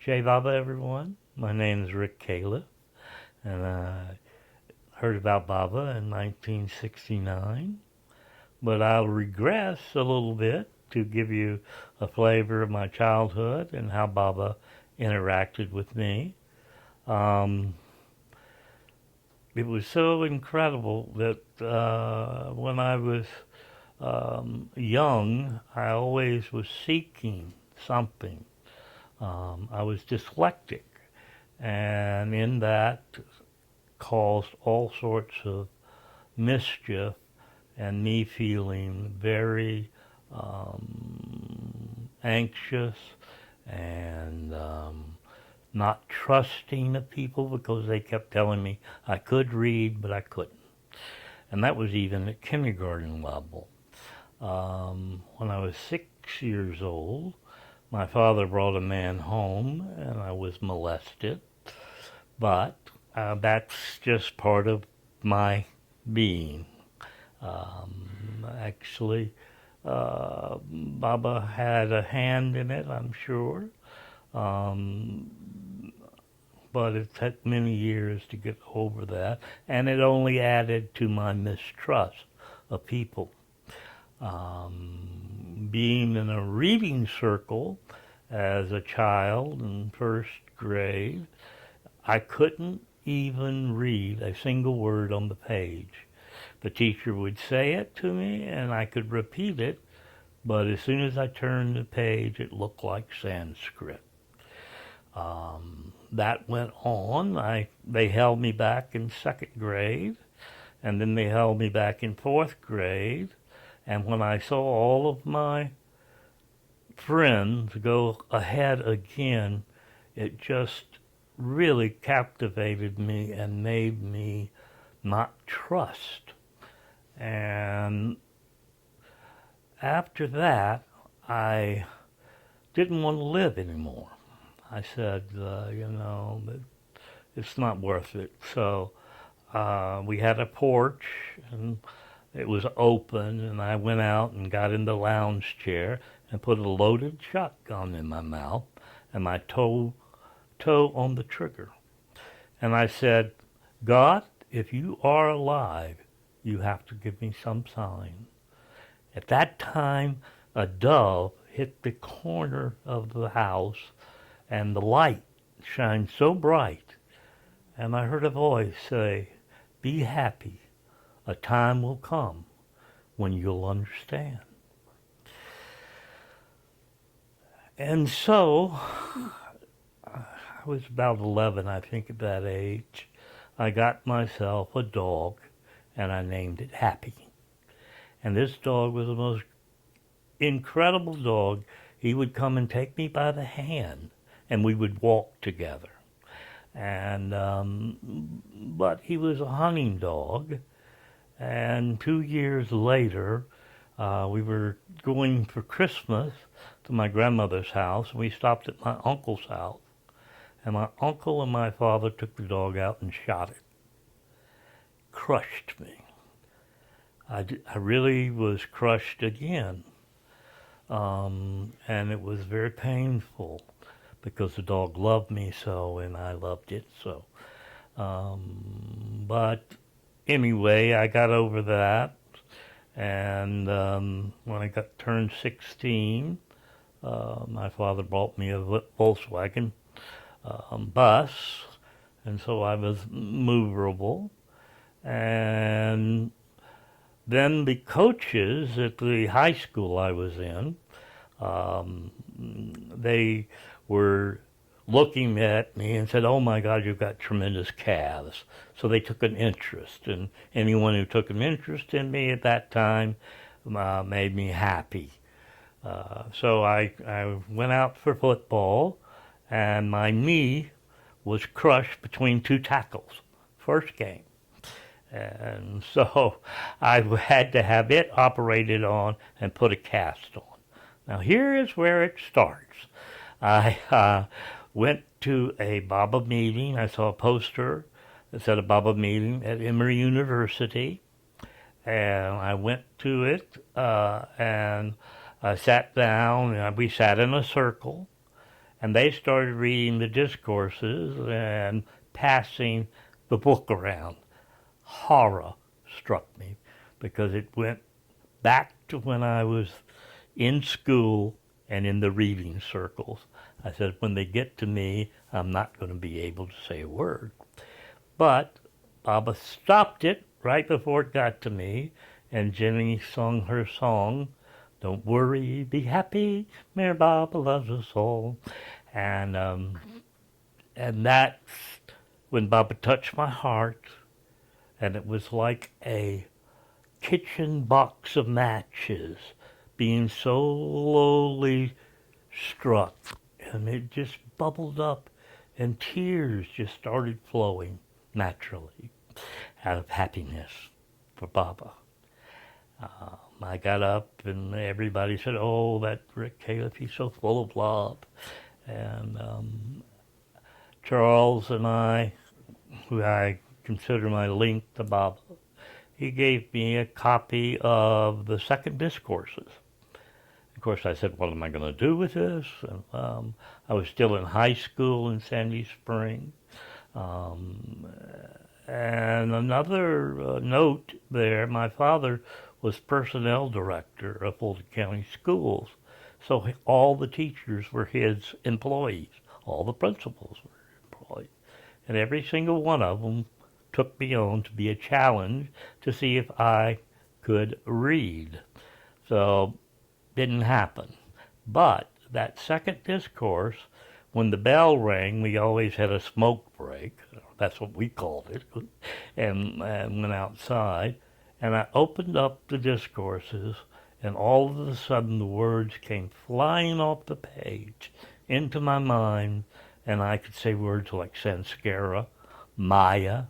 Jai Baba, everyone. My name is Rick Califf, and I heard about Baba in 1969. But I'll regress a little bit to give you a flavor of my childhood and how Baba interacted with me. Um, it was so incredible that when I was young, I always was seeking something. I was dyslexic, and in that caused all sorts of mischief and me feeling very anxious and not trusting the people because they kept telling me I could read, but I couldn't. And that was even at kindergarten level. When I was 6 years old, my father brought a man home and I was molested. But that's just part of my being. Actually, Baba had a hand in it, I'm sure. Um, but it took many years to get over that, and it only added to my mistrust of people. Being in a reading circle as a child in first grade, I couldn't even read a single word on the page. The teacher would say it to me and I could repeat it, but as soon as I turned the page, it looked like Sanskrit. That went on. They held me back in second grade, and then they held me back in fourth grade. And when I saw all of my friends go ahead again, it just really captivated me and made me not trust. And after that, I didn't want to live anymore. I said, it's not worth it. So we had a porch, and it was open, and I went out and got in the lounge chair and put a loaded shotgun in my mouth and my toe on the trigger. And I said, God, if you are alive, you have to give me some sign. At that time, a dove hit the corner of the house, and the light shined so bright. And I heard a voice say, be happy. A time will come when you'll understand. And so, I was about 11, I think, at that age. I got myself a dog, and I named it Happy. And this dog was the most incredible dog. He would come and take me by the hand, and we would walk together. And but he was a hunting dog, and 2 years later, we were going for Christmas to my grandmother's house, and we stopped at my uncle's house. And my uncle and my father took the dog out and shot it. Crushed me. I really was crushed again. And it was very painful because the dog loved me so and I loved it so. But anyway, I got over that. And when I turned 16, my father bought me a Volkswagen bus, and so I was movable. And then the coaches at the high school I was in, they were looking at me and said, oh my God, you've got tremendous calves. So they took an interest, and anyone who took an interest in me at that time made me happy. So I went out for football, and my knee was crushed between two tackles, first game. And so I had to have it operated on and put a cast on. Now here is where it starts. I went to a Baba meeting. I saw a poster that said a Baba meeting at Emory University. And I went to it and I sat down, and we sat in a circle. and they started reading the discourses and passing the book around. Horror struck me because it went back to when I was in school and in the reading circles. I said, when they get to me, I'm not going to be able to say a word. But Baba stopped it right before it got to me, and Jenny sung her song, "Don't worry, be happy, Meherabad loves us all." And that's when Baba touched my heart, and it was like a kitchen box of matches being slowly struck, and it just bubbled up, and tears just started flowing naturally out of happiness for Baba. I got up, and everybody said, "Oh, that Rick Califf, he's so full of love." And Charles and I, who I consider my link to Baba, he gave me a copy of the second discourses. Of course, I said, what am I going to do with this? And, I was still in high school in Sandy Spring. And another note there, my father was personnel director of Fulton County Schools. So all the teachers were his employees. All the principals were employees. And every single one of them took me on to be a challenge to see if I could read. So didn't happen. But that second discourse, when the bell rang, we always had a smoke break. That's what we called it. And went outside. And I opened up the discourses, and all of a sudden the words came flying off the page into my mind, and I could say words like Sanskara, Maya,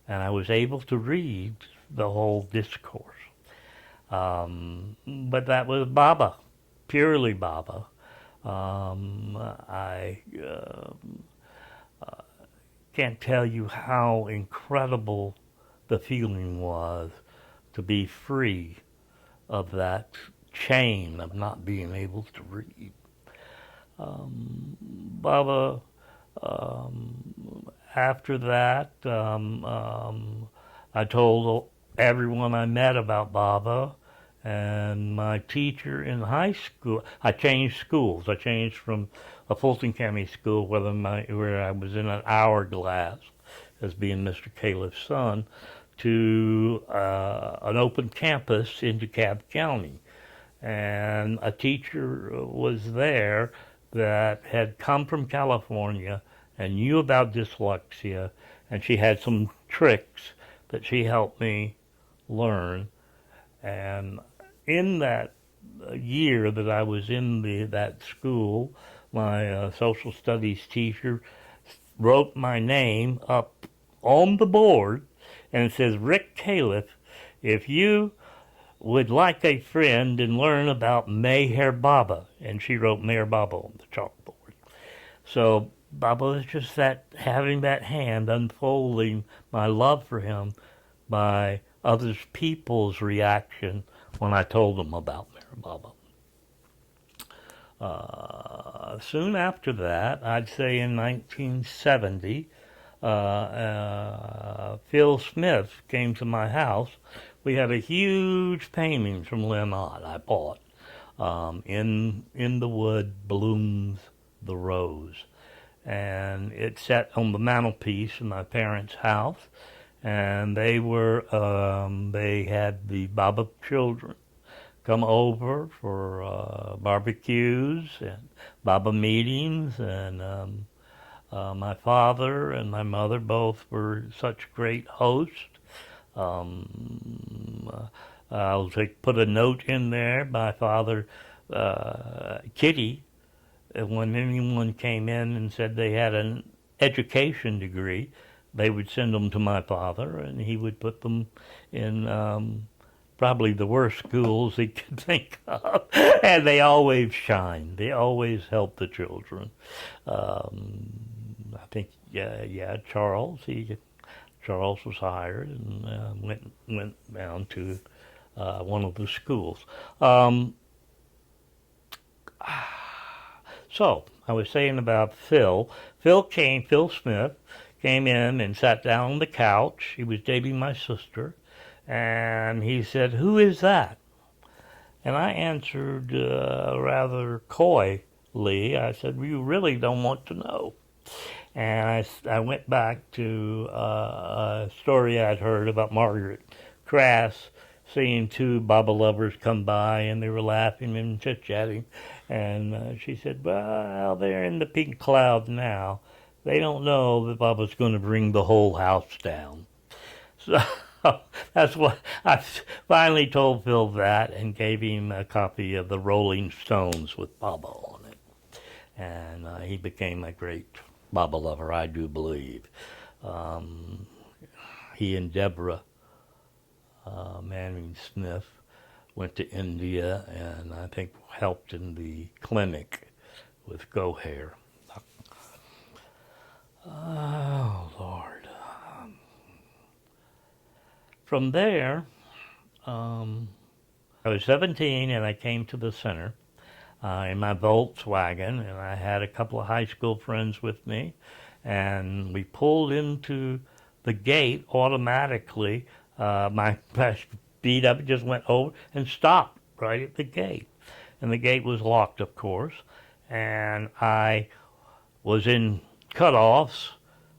and I was able to read the whole discourse. But that was Baba, purely Baba. I can't tell you how incredible the feeling was to be free of that chain of not being able to read. Baba, after that, I told everyone I met about Baba, and my teacher in high school. I changed schools. I changed from a Fulton County school where I was in an hourglass as being Mr. Califf's son, to an open campus in DeKalb County. And a teacher was there that had come from California and knew about dyslexia, and she had some tricks that she helped me learn. And in that year that I was in that school, my social studies teacher wrote my name up on the board, and it says, Rick Califf, if you would like a friend and learn about Meherabad. And she wrote Meherabad on the chalkboard. So Baba was just having that hand unfolding my love for him by other people's reaction when I told them about Meherabad. Soon after that, I'd say in 1970, Phil Smith came to my house. We had a huge painting from Leonard I bought. In the wood blooms the rose. And it sat on the mantelpiece in my parents' house. And they had the Baba children come over for barbecues and Baba meetings, and my father and my mother both were such great hosts. I'll put a note in there. My father, Kitty, when anyone came in and said they had an education degree, they would send them to my father, and he would put them in probably the worst schools he could think of. And they always shined. They always helped the children. I think, Charles was hired and went down to one of the schools. So I was saying about Phil. Phil Smith came in and sat down on the couch. He was dating my sister. And he said, "Who is that?" And I answered rather coyly. I said, "You really don't want to know." And I went back to a story I'd heard about Margaret Crass seeing two Baba lovers come by, and they were laughing and chit-chatting. And she said, "Well, they're in the pink cloud now. They don't know that Baba's going to bring the whole house down." So that's what I finally told Phil that and gave him a copy of the Rolling Stones with Baba on it. And he became a great Baba lover, I do believe. He and Deborah Manning Smith went to India and I think helped in the clinic with Go Hair. Oh, Lord. From there, I was 17 and I came to the center in my Volkswagen, and I had a couple of high school friends with me, and we pulled into the gate automatically. My speed up just went over and stopped right at the gate, and the gate was locked, of course, and I was in cutoffs,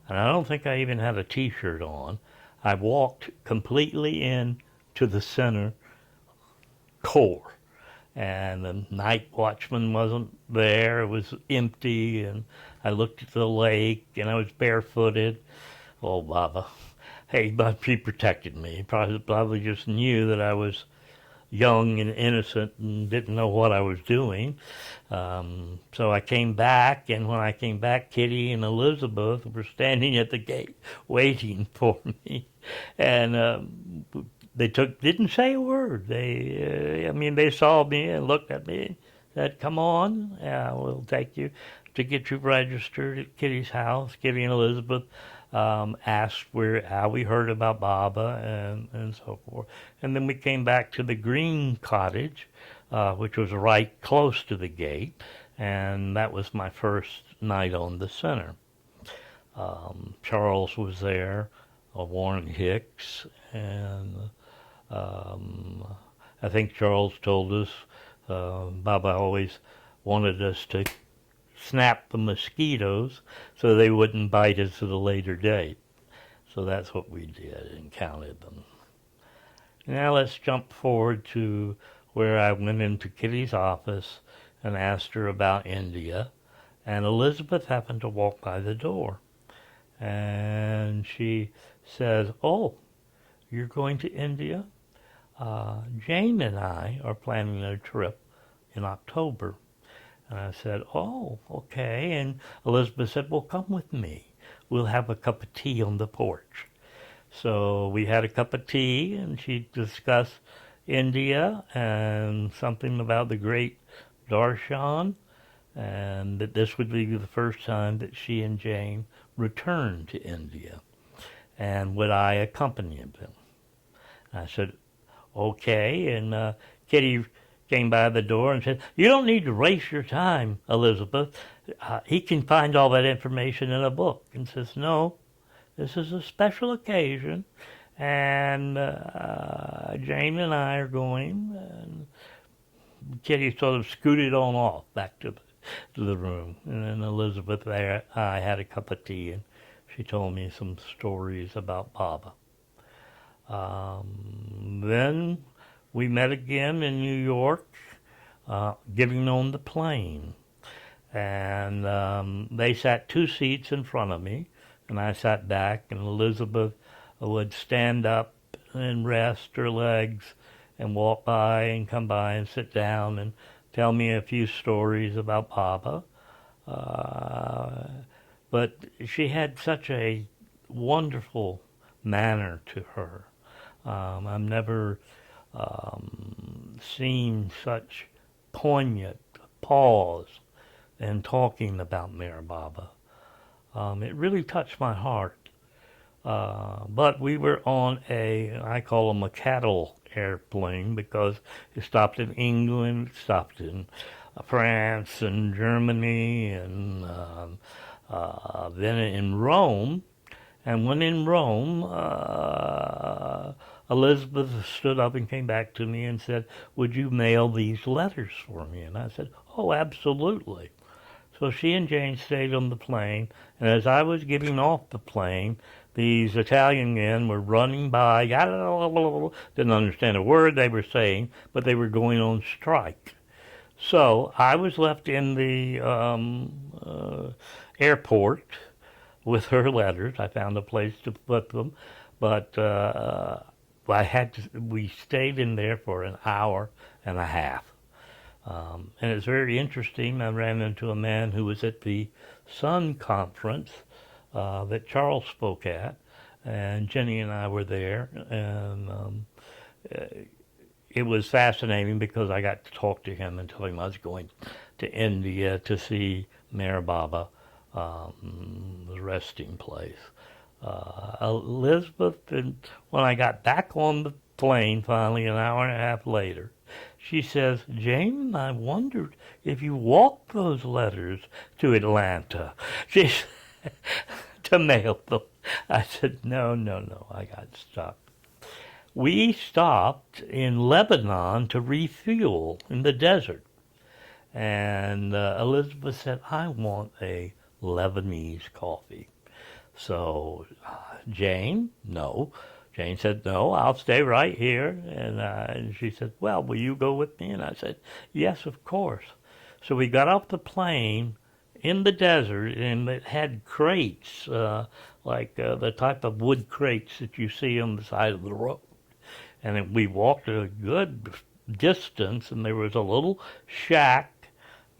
and I don't think I even had a T-shirt on. I walked completely in to the center core, and the night watchman wasn't there. It was empty, and I looked at the lake, and I was barefooted. Oh, Baba. Hey, but he protected me. He probably just knew that I was young and innocent and didn't know what I was doing. So I came back, and when I came back, Kitty and Elizabeth were standing at the gate waiting for me. And they didn't say a word. They saw me and looked at me and said, "Come on, we'll take you to get you registered at Kitty's house." Kitty and Elizabeth asked how we heard about Baba and so forth. And then we came back to the Green Cottage, which was right close to the gate, and that was my first night on the center. Charles was there, Warren Hicks, and I think Charles told us Baba always wanted us to snap the mosquitoes so they wouldn't bite us at a later date. So that's what we did and counted them. Now let's jump forward to where I went into Kitty's office and asked her about India. And Elizabeth happened to walk by the door. And she says, "Oh, you're going to India? Jane and I are planning a trip in October." And I said, "Oh, okay." And Elizabeth said, "Well, come with me. We'll have a cup of tea on the porch." So we had a cup of tea, and she discussed India and something about the great darshan, and that this would be the first time that she and Jane returned to India. And would I accompany them? I said, "Okay." And Kitty came by the door and said, "You don't need to waste your time, Elizabeth. He can find all that information in a book." And says, "No, this is a special occasion, and Jane and I are going." And Kitty sort of scooted on off back to the room. And then Elizabeth there, I had a cup of tea, and she told me some stories about Baba. Then we met again in New York, getting on the plane. And they sat 2 seats in front of me, and I sat back, and Elizabeth would stand up and rest her legs and walk by and come by and sit down and tell me a few stories about Baba. But she had such a wonderful manner to her. I've never seen such poignant pause in talking about Meherabad. It really touched my heart. But we were on I call them a cattle airplane, because it stopped in England, it stopped in France and Germany, and then in Rome. And when in Rome, Elizabeth stood up and came back to me and said, "Would you mail these letters for me?" And I said, "Oh, absolutely." So she and Jane stayed on the plane, and as I was getting off the plane, these Italian men were running by, didn't understand a word they were saying, but they were going on strike. So I was left in the airport with her letters. I found a place to put them, but we stayed in there for an hour and a half. And it's very interesting. I ran into a man who was at the Sun conference that Charles spoke at, and Jenny and I were there, and it was fascinating because I got to talk to him and tell him I was going to India to see Meherabad, the resting place. Elizabeth, and when I got back on the plane finally an hour and a half later, she says, "Jane, I wondered if you walked those letters to Atlanta to mail them." I said, "No, no, no, I got stuck." We stopped in Lebanon to refuel in the desert. And Elizabeth said, "I want a Lebanese coffee." So, Jane, no. Jane said, "No, I'll stay right here." And she said, "Well, will you go with me?" And I said, "Yes, of course." So we got off the plane in the desert, and it had crates, like the type of wood crates that you see on the side of the road. And we walked a good distance, and there was a little shack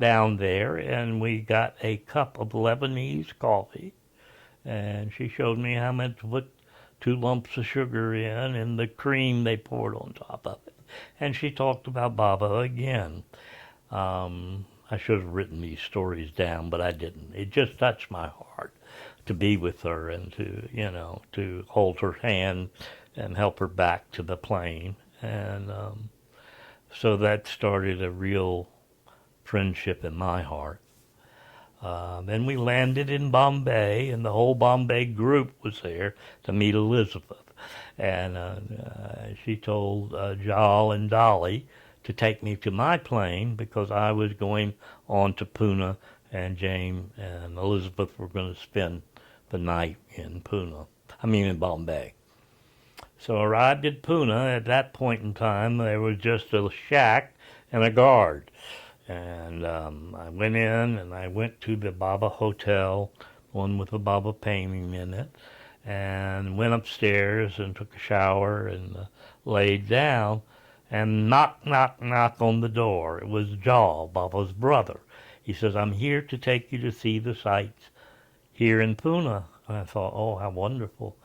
down there, and we got a cup of Lebanese coffee. And she showed me how much to put 2 lumps of sugar in and the cream they poured on top of it. And she talked about Baba again. I should have written these stories down, but I didn't. It just touched my heart to be with her and to hold her hand and help her back to the plane. And so that started a real friendship in my heart. Then we landed in Bombay, and the whole Bombay group was there to meet Elizabeth. And she told Jal and Dolly to take me to my plane because I was going on to Pune, and Jane and Elizabeth were going to spend the night in in Bombay. So I arrived at Pune. At that point in time, there was just a shack and a guard. And I went in and I went to the Baba Hotel, one with the Baba painting in it, and went upstairs and took a shower and laid down and knock, knock, knock on the door. It was Jal, Baba's brother. He says, "I'm here to take you to see the sights here in Pune." And I thought, oh, how wonderful.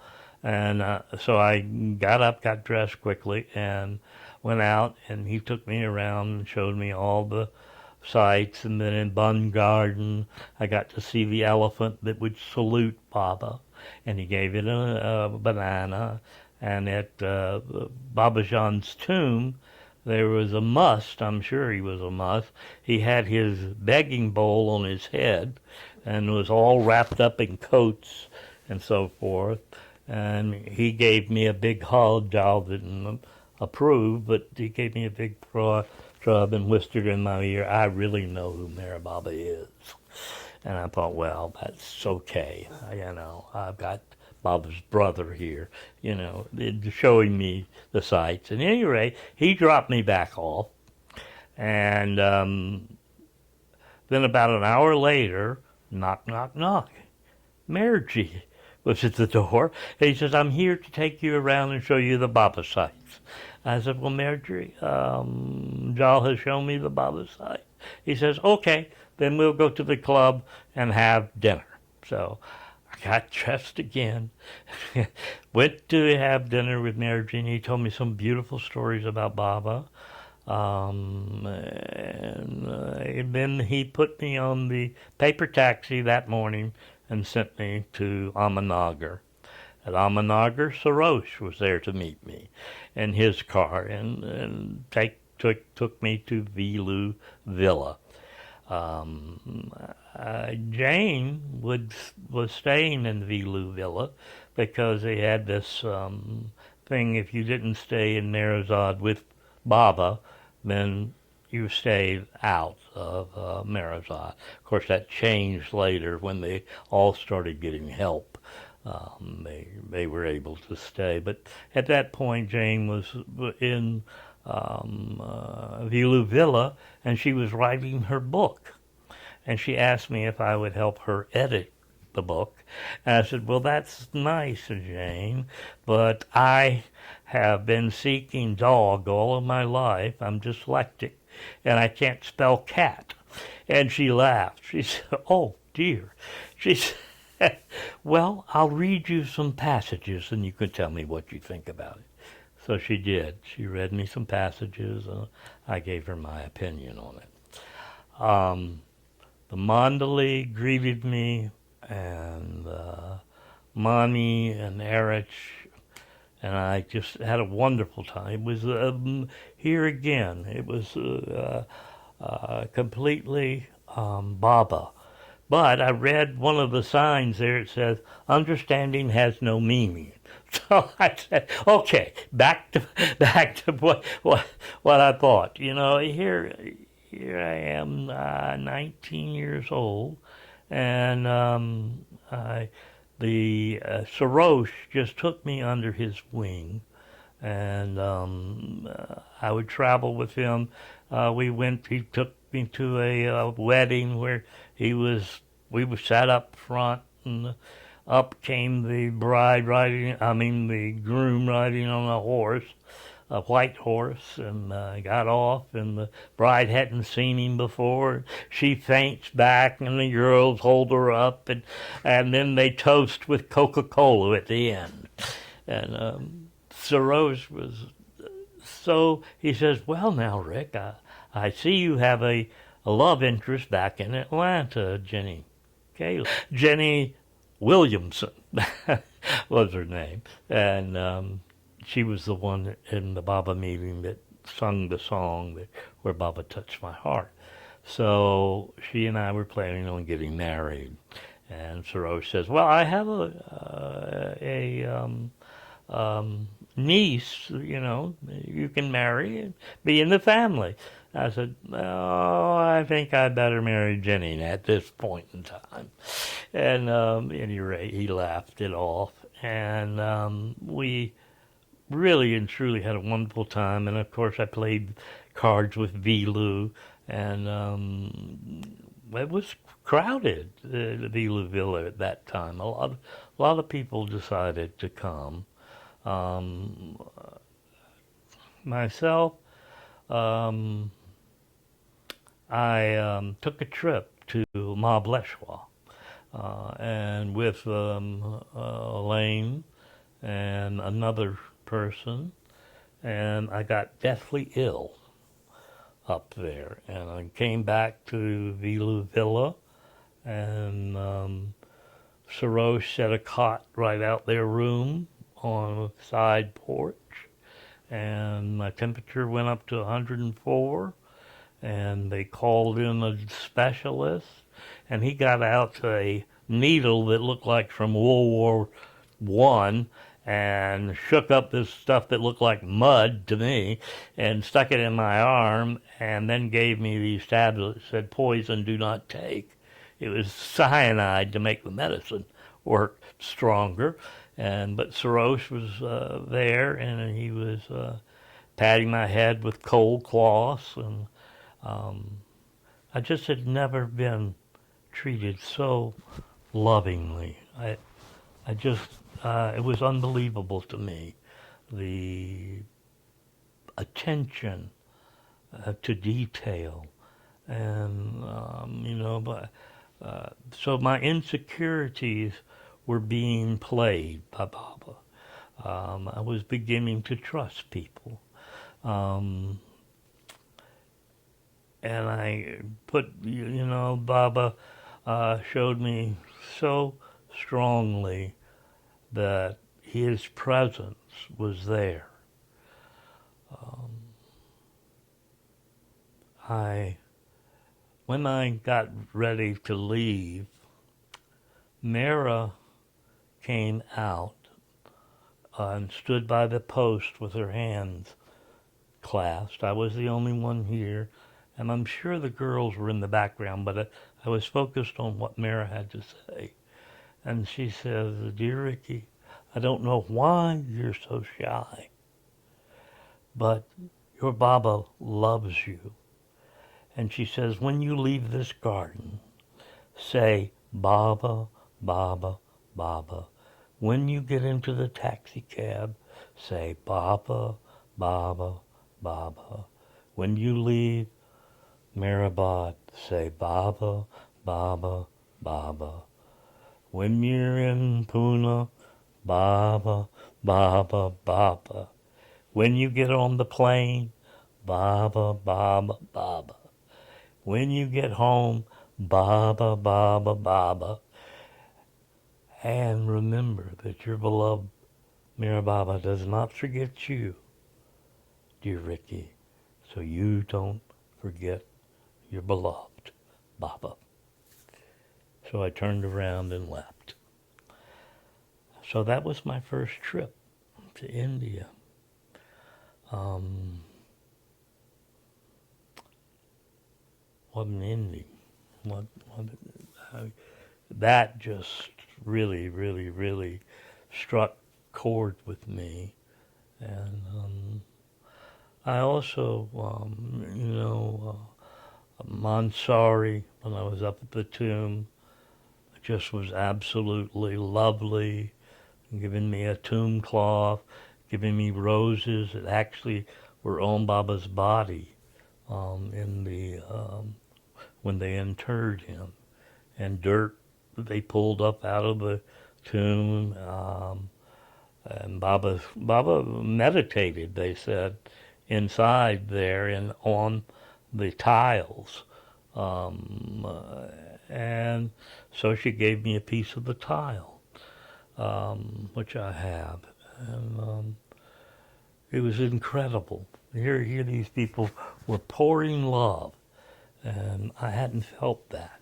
And so I got up, got dressed quickly, and went out, and he took me around and showed me all the sights. And then in Bun Garden, I got to see the elephant that would salute Baba, and he gave it a banana. And at Baba Jan's tomb, there was a must. I'm sure he was a must. He had his begging bowl on his head and was all wrapped up in coats and so forth. And he gave me a big hug. Jal didn't approve, but he gave me a big rub and whispered in my ear, "I really know who Meherabad is." And I thought, well, that's okay. I've got Baba's brother here, showing me the sights. And at any rate, he dropped me back off. And then about an hour later, knock, knock, knock. Merji was at the door. He says, "I'm here to take you around and show you the Baba sites." I said, "Well, Merji, Jal has shown me the Baba site." He says, "Okay, then we'll go to the club and have dinner." So I got dressed again, went to have dinner with Merji, and he told me some beautiful stories about Baba. And then he put me on the paper taxi that morning and sent me to Ahmednagar. At Ahmednagar, Sarosh was there to meet me in his car and took me to Vilu Villa. Um, Jane was staying in Vilu Villa because they had this thing. If you didn't stay in Meherabad with Baba, then you stayed out of Meherabad. Of course, that changed later when they all started getting help. They were able to stay, but at that point, Jane was in Vilu Villa, and she was writing her book. And she asked me if I would help her edit the book. And I said, well, that's nice, Jane, but I have been seeking dog all of my life. I'm dyslexic, and I can't spell cat. And she laughed. She said, oh, dear. She said, well, I'll read you some passages, and you can tell me what you think about it. So she did. She read me some passages, and I gave her my opinion on it. The Mandali greeted me, and Mani and Erich, and I just had a wonderful time. It was here again. It was completely Baba. But I read one of the signs there. It says, "Understanding has no meaning." So I said, "Okay, back to what I thought." You know, here I am, 19 years old, and Sarosh just took me under his wing, and I would travel with him. He took me to a wedding where we were sat up front, and up came the the groom riding on a white horse, and got off, and the bride hadn't seen him before. She faints back, and the girls hold her up, and then they toast with Coca-Cola at the end. And Sarosh was so, he says, well, now, Rick, I see you have a love interest back in Atlanta, Jenny. Okay, Jenny Williamson was her name, and she was the one in the Baba meeting that sung the song where Baba touched my heart. So she and I were planning on getting married, and Sarosh says, "Well, I have a niece. You know, you can marry and be in the family." I said, "Oh, I think I better marry Jenny at this point in time." And at any rate, he laughed it off, and we really and truly had a wonderful time. And of course, I played cards with Vilu, and it was crowded, the Vilu Villa at that time. A lot of people decided to come. Myself, I took a trip to Mahabaleshwar, and with Elaine and another person, and I got deathly ill up there, and I came back to Vilu Villa, and Sarosh set a cot right out their room on a side porch, and my temperature went up to 104, and they called in a specialist, and he got out a needle that looked like from World War I, and shook up this stuff that looked like mud to me, and stuck it in my arm, and then gave me these tablets, said, "Poison, do not take." It was cyanide to make the medicine work stronger, but Sarosh was there, and he was patting my head with cold cloths, and I just had never been treated so lovingly. I just, it was unbelievable to me, the attention to detail, and so my insecurities were being played by Baba. I was beginning to trust people. And I Baba showed me so strongly that his presence was there. I when I got ready to leave, Mara came out and stood by the post with her hands clasped. I was the only one here, and I'm sure the girls were in the background, but I was focused on what Mara had to say. And she says, "Dear Ricky, I don't know why you're so shy, but your Baba loves you." And she says, "When you leave this garden, say, 'Baba, Baba, Baba.' When you get into the taxi cab, say, 'Baba, Baba, Baba.' When you leave Meherabad, say, 'Baba, Baba, Baba.' When you're in Pune, Baba, Baba, Baba. When you get on the plane, Baba, Baba, Baba. When you get home, Baba, Baba, Baba." And remember that your beloved Mira Baba does not forget you, dear Ricky, so you don't forget your beloved Baba. So I turned around and left. So that was my first trip to India. What an ending. That just really, really, really struck chord with me. And I also, Mansari, when I was up at the tomb, just was absolutely lovely, giving me a tomb cloth, giving me roses that actually were on Baba's body in the when they interred him, and dirt that they pulled up out of the tomb. And Baba meditated, they said, inside there and on the tiles. And so she gave me a piece of the tile, which I have. And it was incredible. Here these people were pouring love, and I hadn't felt that.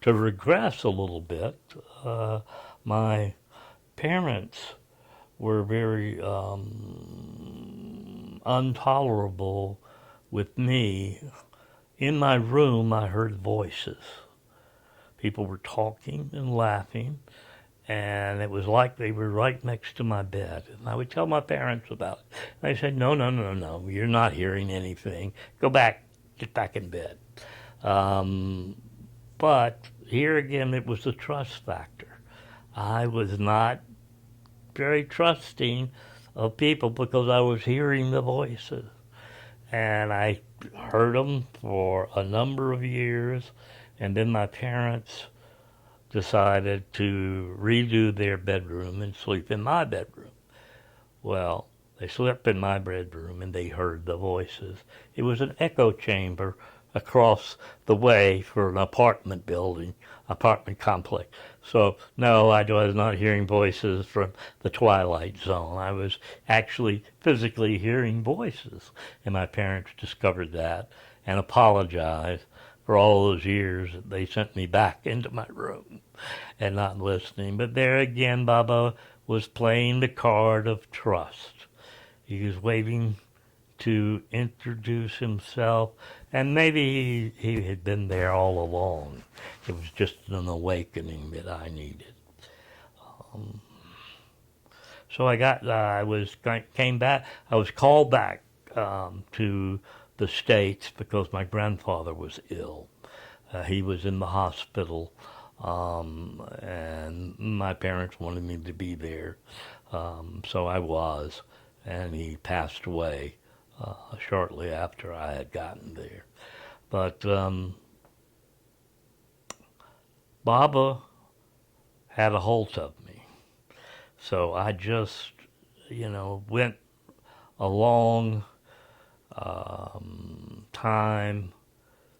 To regress a little bit, my parents were very intolerable with me. In my room, I heard voices. People were talking and laughing, and it was like they were right next to my bed. And I would tell my parents about it. They said, no, you're not hearing anything. Go back, get back in bed. But here again, it was the trust factor. I was not very trusting of people because I was hearing the voices. And I heard them for a number of years, and then my parents decided to redo their bedroom and sleep in my bedroom. Well, they slept in my bedroom and they heard the voices. It was an echo chamber across the way for an apartment complex. So, no, I was not hearing voices from the Twilight Zone. I was actually physically hearing voices. And my parents discovered that and apologized for all those years that they sent me back into my room and not listening. But there again, Baba was playing the card of trust. He was waiting to introduce himself, and maybe he had been there all along. It was just an awakening that I needed. So I was called back to the States because my grandfather was ill. He was in the hospital, and my parents wanted me to be there, so I was, and he passed away shortly after I had gotten there. But Baba had a hold of me, so I just, went a long time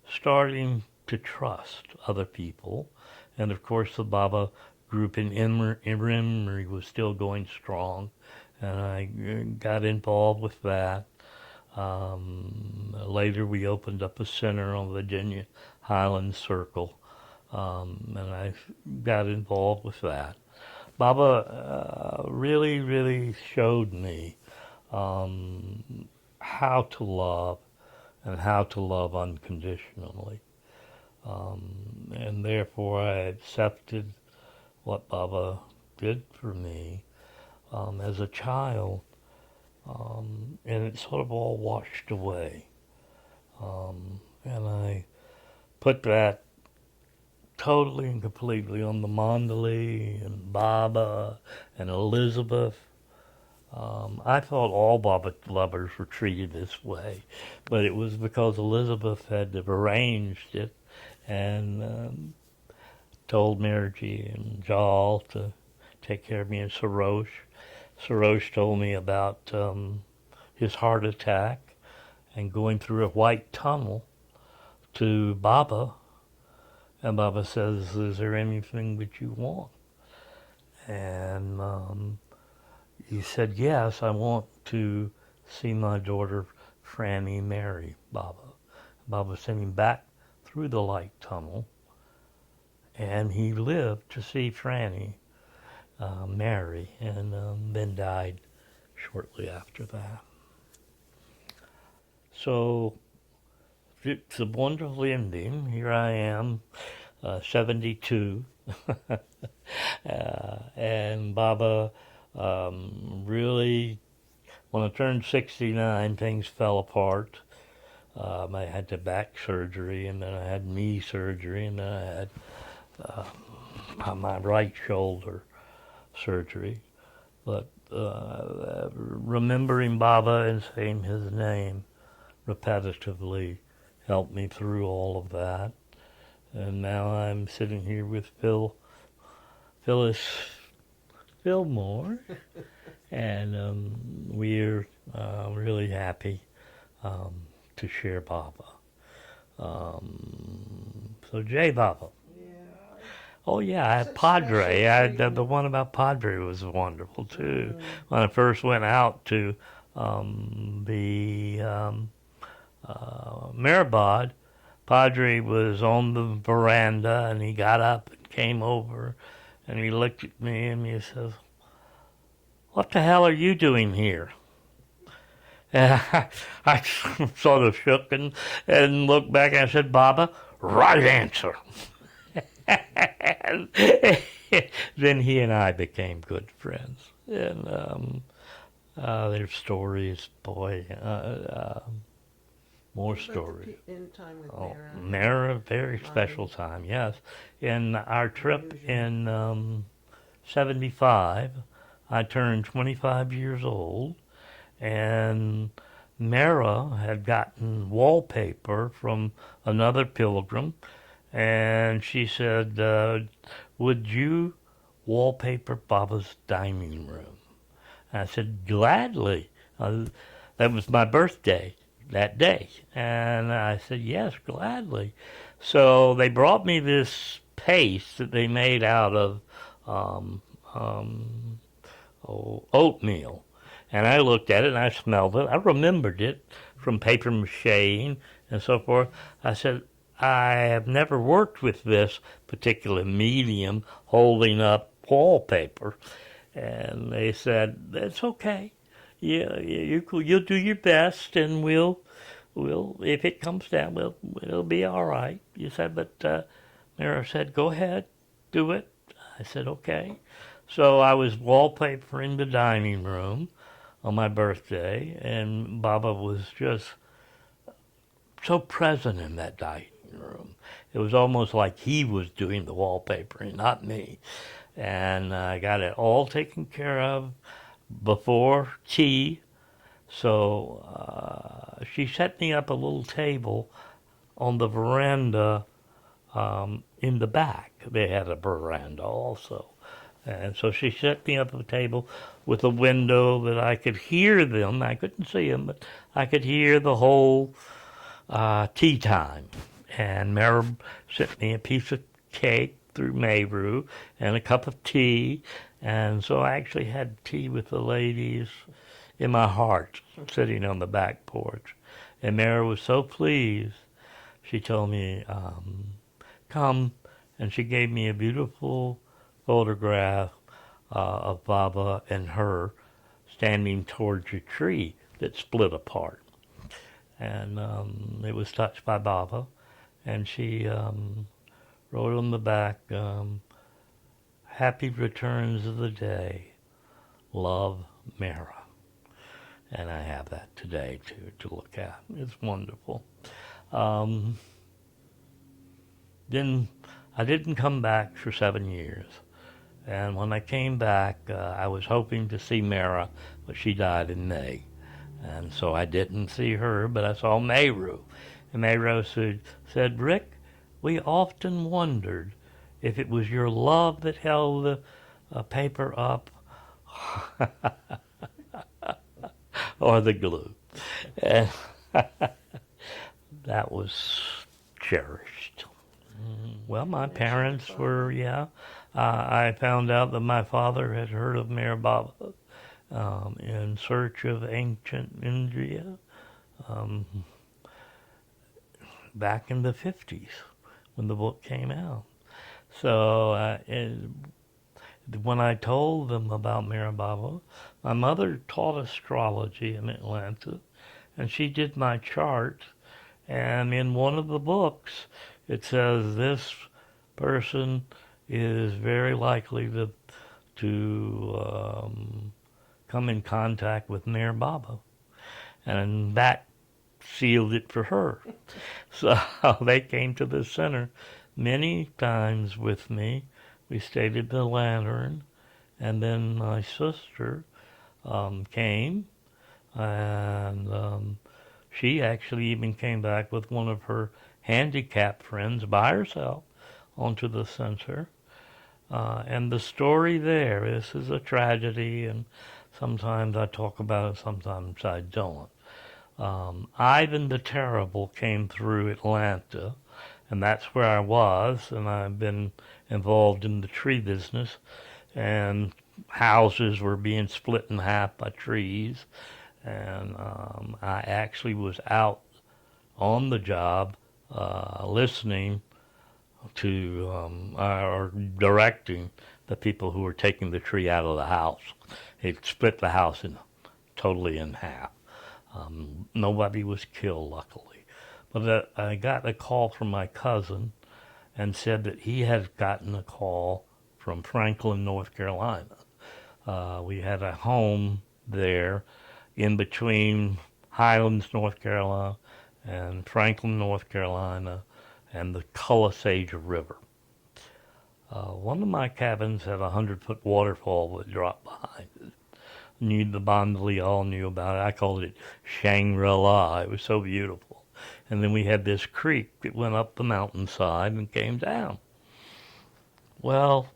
starting to trust other people. And of course the Baba group in Imri was still going strong, and I got involved with that. Later, we opened up a center on Virginia Highland Circle, and I got involved with that. Baba really, really showed me how to love and how to love unconditionally. And therefore, I accepted what Baba did for me as a child, and it sort of all washed away. And I put that totally and completely on the Mandali and Baba and Elizabeth. I thought all Baba lovers were treated this way, but it was because Elizabeth had arranged it and told Mirji and Jal to take care of me, and Sarosh told me about his heart attack and going through a white tunnel to Baba. And Baba says, "Is there anything that you want?" And he said, "Yes, I want to see my daughter Franny marry Baba." Baba sent him back through the light tunnel, and he lived to see Franny marry, and then died shortly after that. So it's a wonderful ending. Here I am, 72, and Baba really, when I turned 69, things fell apart. I had the back surgery, and then I had knee surgery, and then I had my right shoulder surgery. But remembering Baba and saying his name repetitively helped me through all of that. And now I'm sitting here with Phyllis Fillmore, and we're really happy to share Baba. So Jay Baba. Oh yeah, Padre. The one about Padre was wonderful too. When I first went out to the Meherabad, Padre was on the veranda, and he got up and came over, and he looked at me and he says, "What the hell are you doing here?" And I sort of shook and looked back, and I said, "Baba, right answer." And then he and I became good friends. And there's stories, boy, more stories. In time with Mara, very special time, yes. In our trip in 75, I turned 25 years old, and Mara had gotten wallpaper from another pilgrim, and she said, "Would you wallpaper Baba's dining room?" And I said, "Gladly." That was my birthday that day. And I said, "Yes, gladly." So they brought me this paste that they made out of oatmeal. And I looked at it and I smelled it. I remembered it from paper mache and so forth. I said, "I have never worked with this particular medium holding up wallpaper." And they said, "That's okay. Yeah, you'll do your best, and we'll if it comes down, it'll be all right." You said, but Mara said, "Go ahead, do it." I said, "Okay." So I was wallpapering the dining room on my birthday, and Baba was just so present in that dining room. It was almost like he was doing the wallpapering, not me. And I got it all taken care of before tea. So she set me up a little table on the veranda in the back. They had a veranda also. And so she set me up a table with a window that I could hear them. I couldn't see them, but I could hear the whole tea time. And Mara sent me a piece of cake through Mayru and a cup of tea. And so I actually had tea with the ladies in my heart, sitting on the back porch. And Mara was so pleased. She told me, come, and she gave me a beautiful photograph of Baba and her standing towards a tree that split apart. And it was touched by Baba, and she wrote on the back, happy returns of the day, love, Mara. And I have that today to look at. It's wonderful. Then I didn't come back for 7 years. And when I came back, I was hoping to see Mara, but she died in May. And so I didn't see her, but I saw Mayru. And Mayru said, Rick, we often wondered if it was your love that held the paper up or the glue. And that was cherished. Well, my parents were, I found out that my father had heard of Meherabad in search of ancient India back in the 50s when the book came out. So when I told them about Meherabad, my mother taught astrology in Atlanta, and she did my chart. And in one of the books, it says this person is very likely to come in contact with Mayor Baba. And that sealed it for her. So they came to the center many times with me. We stayed at the Lantern, and then my sister came, and she actually even came back with one of her handicapped friends by herself onto the center. And the story there, this is a tragedy, and sometimes I talk about it, sometimes I don't. Ivan the Terrible came through Atlanta, and that's where I was, and I've been involved in the tree business, and houses were being split in half by trees, and I actually was out on the job listening to or directing the people who were taking the tree out of the house. It split the house totally in half. Nobody was killed, luckily. But I got a call from my cousin and said that he had gotten a call from Franklin, North Carolina. We had a home there in between Highlands, North Carolina, and Franklin, North Carolina, and the Califf River. One of my cabins had a 100-foot waterfall that dropped behind it. The Mandali all knew about it. I called it Shangri-La. It was so beautiful. And then we had this creek that went up the mountainside and came down. Well,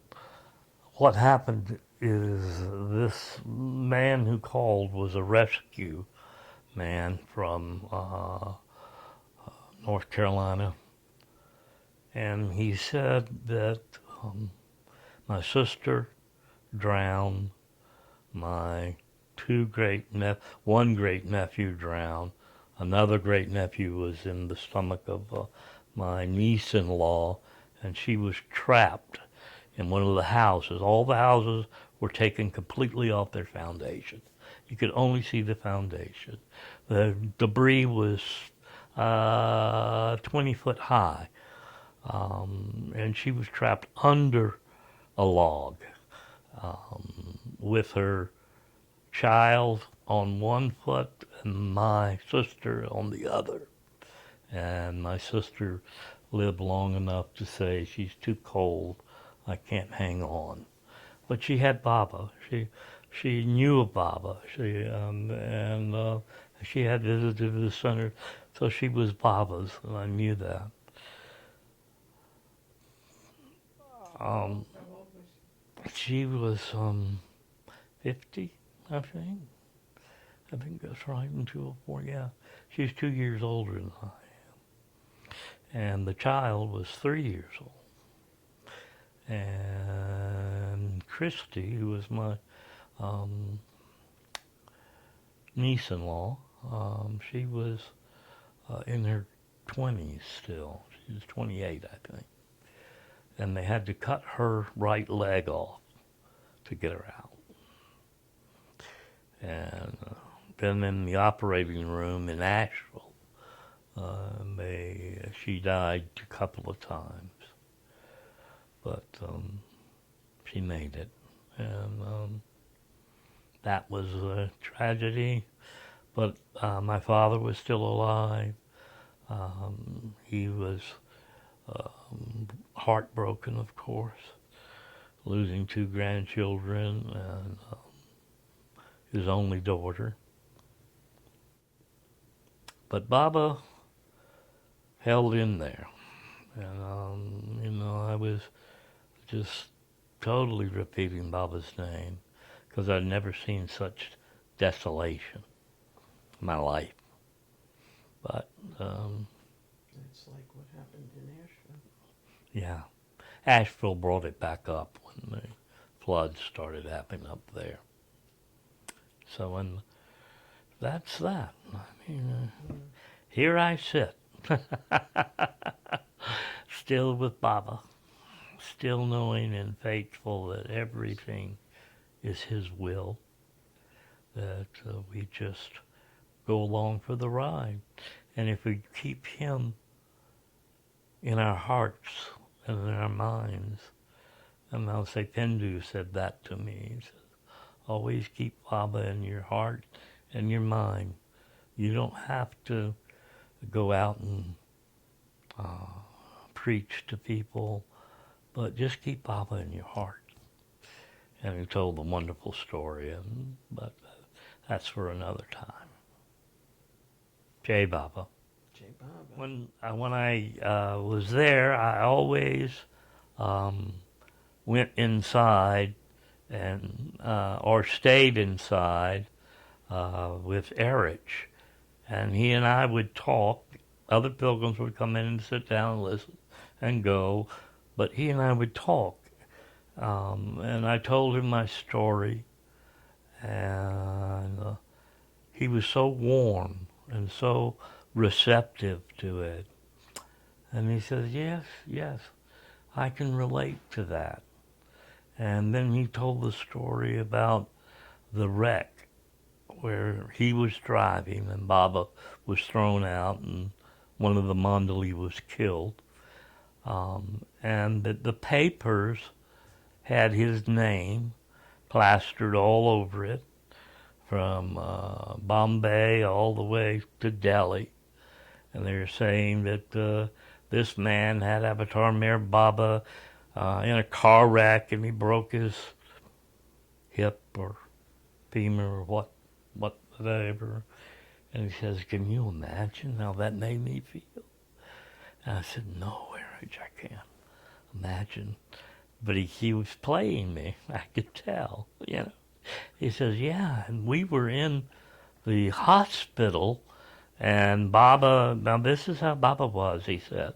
what happened is this man who called was a rescue man from North Carolina. And he said that my sister drowned, my one great nephew drowned, another great nephew was in the stomach of my niece-in-law, and she was trapped in one of the houses. All the houses were taken completely off their foundation. You could only see the foundation. The debris was 20 foot high, and she was trapped under a log with her child on one foot and my sister on the other. And my sister lived long enough to say, she's too cold, I can't hang on. But she had Baba. She knew of Baba. She had visited the center, so she was Baba's, and I knew that. She was 50, I think. I think that's right, in 204, yeah. She's 2 years older than I am. And the child was 3 years old. And Christy, who was my niece-in-law. She was in her 20s still. She was 28, I think. And they had to cut her right leg off to get her out. And then in the operating room in Asheville, she died a couple of times. But she made it. And that was a tragedy. But my father was still alive. He was heartbroken, of course, losing 2 grandchildren and his only daughter. But Baba held in there. And, I was just totally repeating Baba's name because I'd never seen such desolation in my life. But It's like what happened in Asheville. yeah, Asheville brought it back up when the floods started happening up there. So, and that's that. I mean, here I sit, still with Baba, still knowing and faithful that everything is His will, that we just go along for the ride. And if we keep Him in our hearts and in our minds, and I'll say Pendu said that to me. He said, always keep Baba in your heart and your mind. You don't have to go out and preach to people, but just keep Baba in your heart. And he told a wonderful story, but that's for another time. Jai Baba. Jai Baba. When I was there, I always went inside and or stayed inside with Erich, and he and I would talk. Other pilgrims would come in and sit down and listen and go, but he and I would talk. And I told him my story, and he was so warm and so receptive to it. And he says, yes, I can relate to that. And then he told the story about the wreck where he was driving and Baba was thrown out and one of the Mandali was killed. And the papers had his name plastered all over it, from Bombay all the way to Delhi. And they were saying that this man had Avatar Meher Baba in a car wreck and he broke his hip or femur or whatever. And he says, can you imagine how that made me feel? And I said, no, Erich, I can't imagine. But he was playing me. I could tell, He says, yeah, and we were in the hospital, and Baba, now this is how Baba was, he said.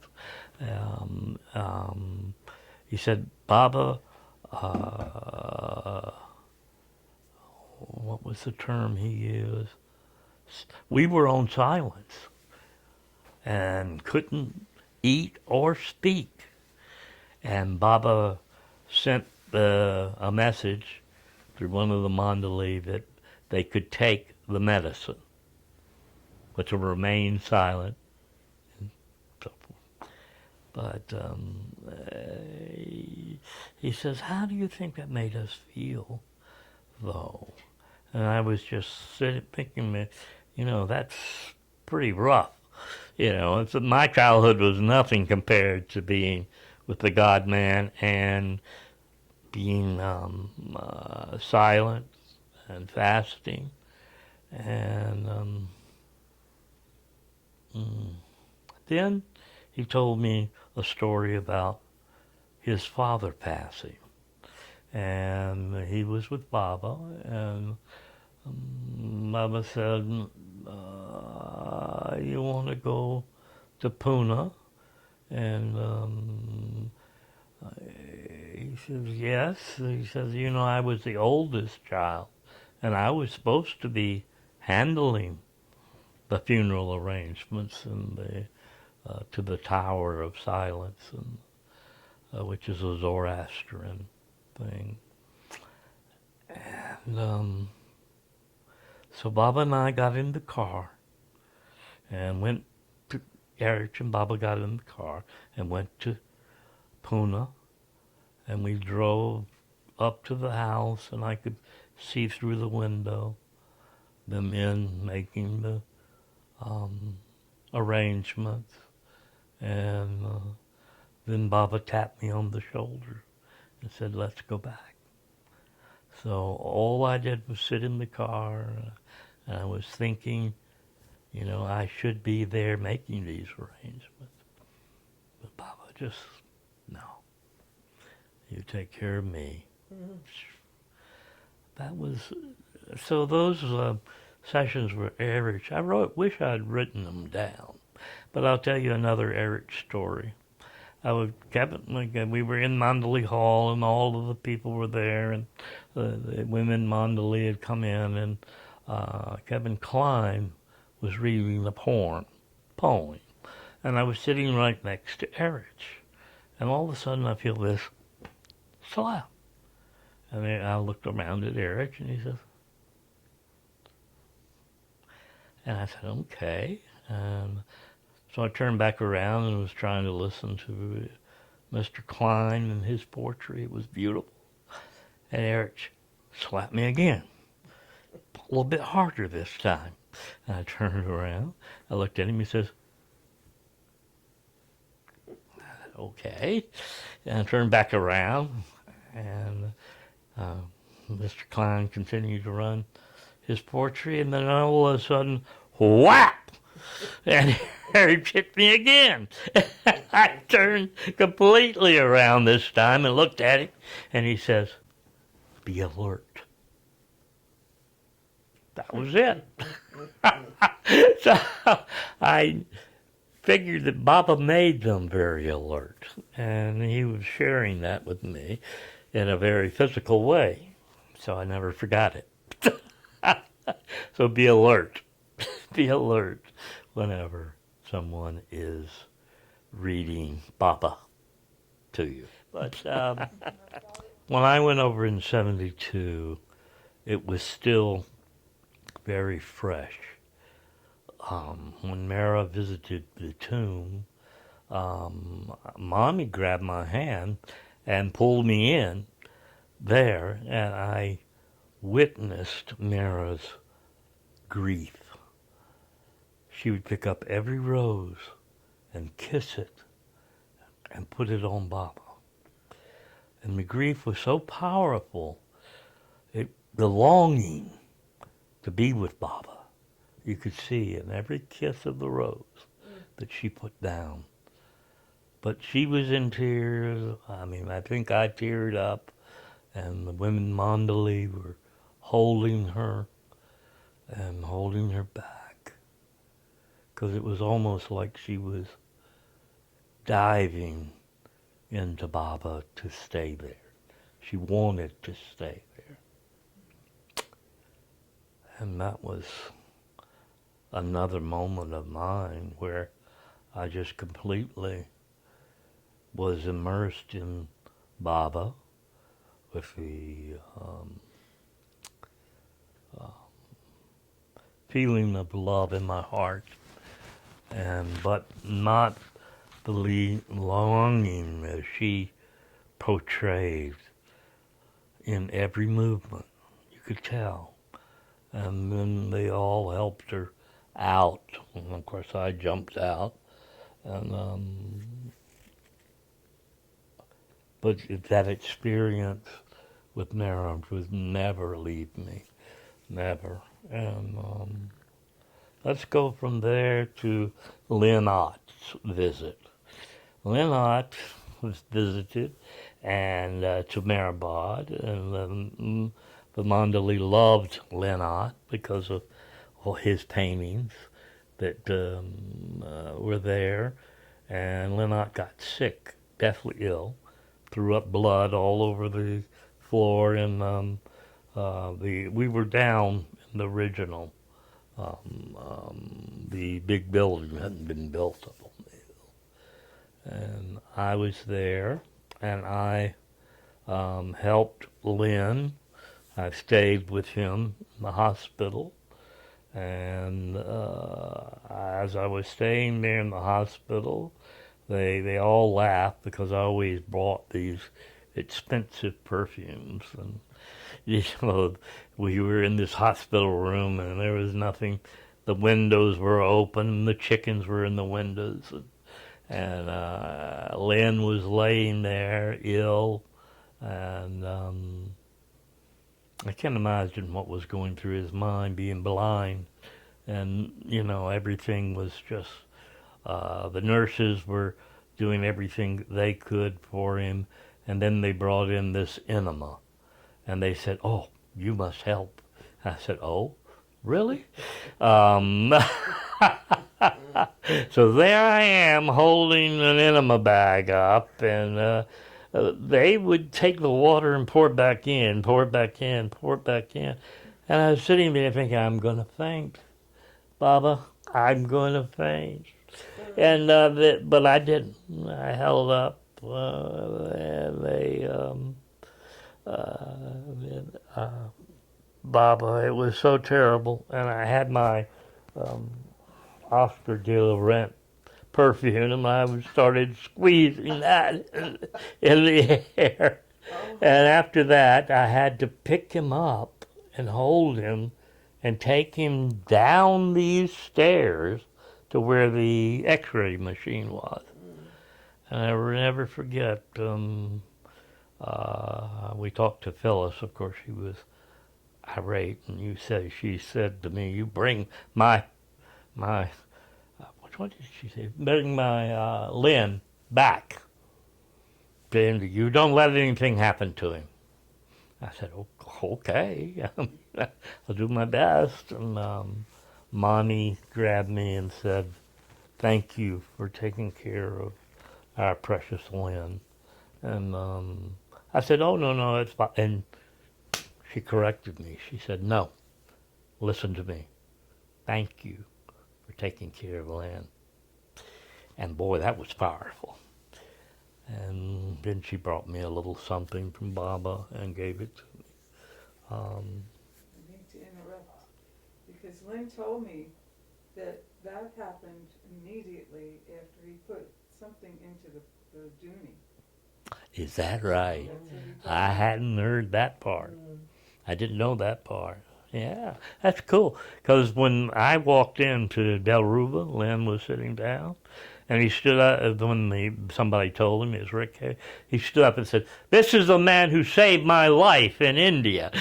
He said, Baba, what was the term he used? We were on silence and couldn't eat or speak. And Baba sent a message through one of the Mandali that they could take the medicine, but to remain silent and so forth. But he says, how do you think that made us feel, though? And I was just thinking, that's pretty rough. My childhood was nothing compared to being with the God-man and being silent and fasting. And then he told me a story about his father passing. And he was with Baba, and Baba said, you want to go to Pune? And he says, yes. He says, I was the oldest child, and I was supposed to be handling the funeral arrangements and to the Tower of Silence, and which is a Zoroastrian thing. And so Baba and I got in the car and went to Erich, and Baba got in the car and went to Pune, and we drove up to the house, and I could see through the window them making the arrangements. And then Baba tapped me on the shoulder and said, "Let's go back." So all I did was sit in the car, and I was thinking, I should be there making these arrangements. But Baba just, no, you take care of me. Mhm. That was, so those sessions were Erich. Wish I'd written them down. But I'll tell you another Erich story. We were in Mandali Hall, and all of the people were there, and the women Mandali had come in, and Kevin Kline was reading a poem, and I was sitting right next to Erich, and all of a sudden I feel this slap, and then I looked around at Erich, and he says, and I said, "Okay." So I turned back around and was trying to listen to Mr. Klein and his poetry. It was beautiful. And Erich slapped me again, a little bit harder this time. And I turned around. I looked at him. He says, "Okay." And I turned back around, and Mr. Klein continued to run his poetry. And then all of a sudden, whap! And Erich hit me again. I turned completely around this time and looked at him, and he says, "Be alert." That was it. So I figured that Baba made them very alert, and he was sharing that with me in a very physical way. So I never forgot it. So be alert. Be alert whenever someone is reading Baba to you. But when I went over in '72, it was still very fresh. When Mara visited the tomb, Mommy grabbed my hand and pulled me in there, and I witnessed Mara's grief. She would pick up every rose and kiss it and put it on Baba. And the grief was so powerful, the longing to be with Baba, you could see in every kiss of the rose that she put down. But she was in tears. I think I teared up, and the women Mandali were holding her and holding her back, because it was almost like she was diving into Baba to stay there. She wanted to stay there. And that was another moment of mine where I just completely was immersed in Baba with the feeling of love in my heart, but not the longing that she portrayed in every movement. You could tell. And then they all helped her out. And of course, I jumped out. And but that experience with Mara would never leave me, never. And let's go from there to Lynn Ott's visit. Lynn Ott was visited and to Meherabad, and the Mandali loved Lynn Ott because of all his paintings that were there. And Lynn Ott got sick, deathly ill, threw up blood all over the floor, and we were down in the original The big building hadn't been built up on the hill. And I was there, and I helped Lynn. I stayed with him in the hospital. And as I was staying there in the hospital, they all laughed because I always brought these expensive perfumes. And, you know, we were in this hospital room and there was nothing. The windows were open, the chickens were in the windows. And Lynn was laying there ill. And I can't imagine what was going through his mind, being blind. And, you know, everything was just, the nurses were doing everything they could for him. And then they brought in this enema. And they said, "Oh, you must help." I said, "Oh, really?" So there I am holding an enema bag up, and they would take the water and pour it back in, pour it back in, pour it back in. And I was sitting there thinking, I'm going to faint. Baba, I'm going to faint. And but I didn't. I held up, and they, Baba, it was so terrible. And I had my Oscar de la Rent perfume, and I started squeezing that in the air. And after that, I had to pick him up and hold him and take him down these stairs to where the x-ray machine was. And I will never forget, we talked to Phyllis. Of course, she was irate, and she said to me, "You bring my what did she say? Bring my Lynn back. And you don't let anything happen to him." I said, "Okay, I'll do my best." And Mommy grabbed me and said, "Thank you for taking care of our precious Lynn." And I said, "Oh, no, it's fine." And she corrected me. She said, "No, listen to me. Thank you for taking care of Lynn." And boy, that was powerful. And then she brought me a little something from Baba and gave it to me. I need to interrupt because Lynn told me that happened immediately after he put something into the Dooney. Is that right? That's what he told I me. hadn't heard that part. I didn't know that part. Yeah, that's cool. Because when I walked into Del Ruba, Lynn was sitting down, and he stood up when somebody told him, it was Rick Hay, he stood up and said, "This is the man who saved my life in India."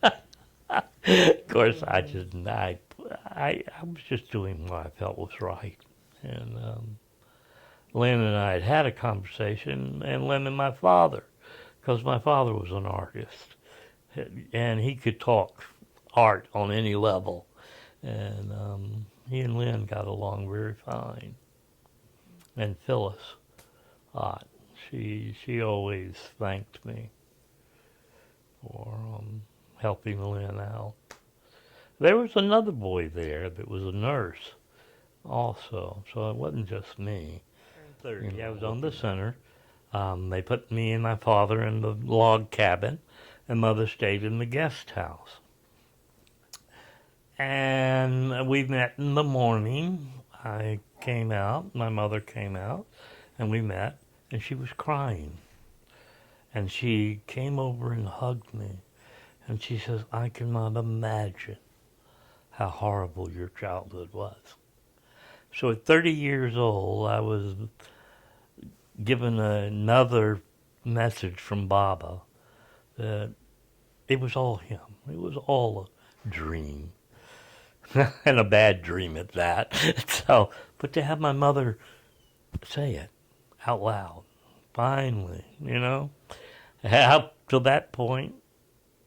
Of course, I was just doing what I felt was right. And Lynn and I had a conversation, and Lynn and my father, because my father was an artist, and he could talk art on any level. And he and Lynn got along very fine. And Phyllis, she always thanked me for helping Lynn out. There was another boy there that was a nurse also, so it wasn't just me. I was on the center. They put me and my father in the log cabin, and Mother stayed in the guest house. And we met in the morning. I came out, my mother came out, and we met, and she was crying. And she came over and hugged me, and she says, "I cannot imagine how horrible your childhood was." So at 30 years old, I was given another message from Baba that it was all him. It was all a dream. And a bad dream at that. So, but to have my mother say it out loud, finally, up to that point,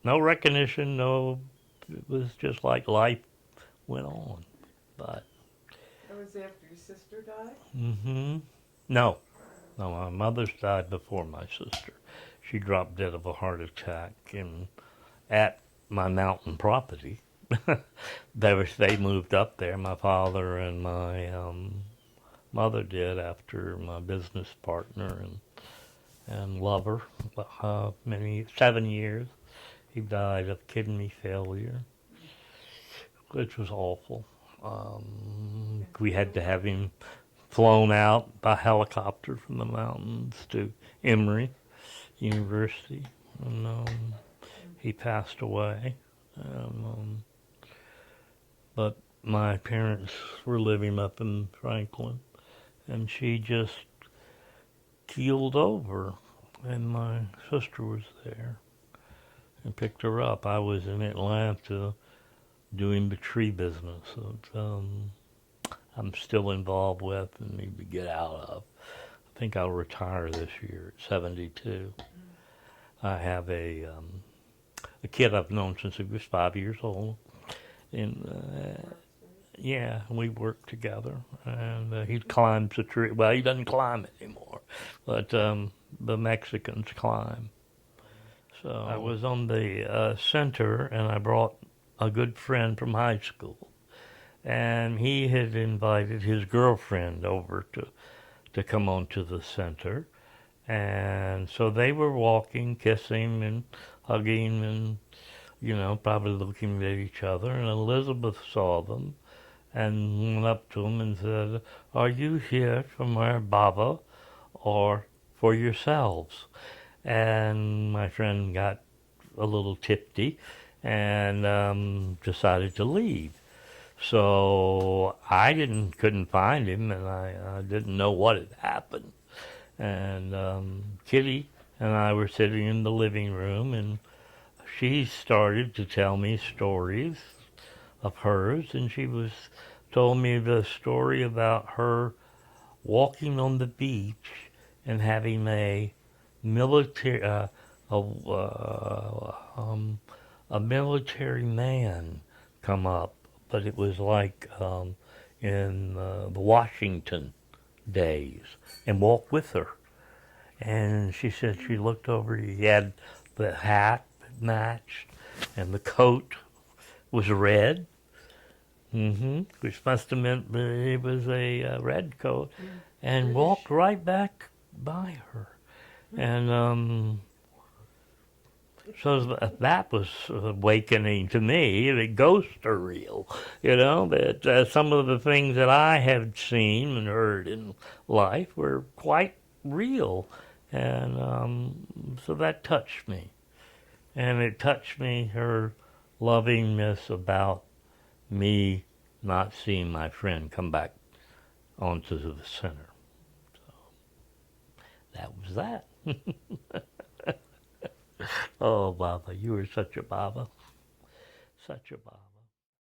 no recognition, it was just like life went on. But That was after your sister died? No, my mother's died before my sister. She dropped dead of a heart attack at my mountain property they moved up there. My father and my mother did after my business partner and lover, 7 years. He died of kidney failure, which was awful. We had to have him flown out by helicopter from the mountains to Emory University, and he passed away. But my parents were living up in Franklin, and she just keeled over, and my sister was there and picked her up. I was in Atlanta doing the tree business that I'm still involved with and need to get out of. I think I'll retire this year at 72. I have a kid I've known since he was 5 years old, and yeah, we work together, and he climbs a tree. Well, he doesn't climb anymore, but the Mexicans climb. So I was on the center, and I brought a good friend from high school, and he had invited his girlfriend over to come onto the center, and so they were walking, kissing and hugging, and probably looking at each other, and Elizabeth saw them and went up to him and said, "Are you here for my Baba or for yourselves?" And my friend got a little tipsy and decided to leave. So I couldn't find him, and I didn't know what had happened. And Kitty and I were sitting in the living room, and she started to tell me stories of hers, and she told me the story about her walking on the beach and having a military a military man come up, but it was like in the Washington days, and walk with her. And she said she looked over, he had the hat that matched, and the coat was red, which must have meant that it was a red coat, and walked right back by her. And so that was awakening to me that ghosts are real, that some of the things that I had seen and heard in life were quite real. And so that touched me. And it touched me, her lovingness about me not seeing my friend come back onto the center. So that was that. Oh, Baba, you were such a Baba. Such a Baba.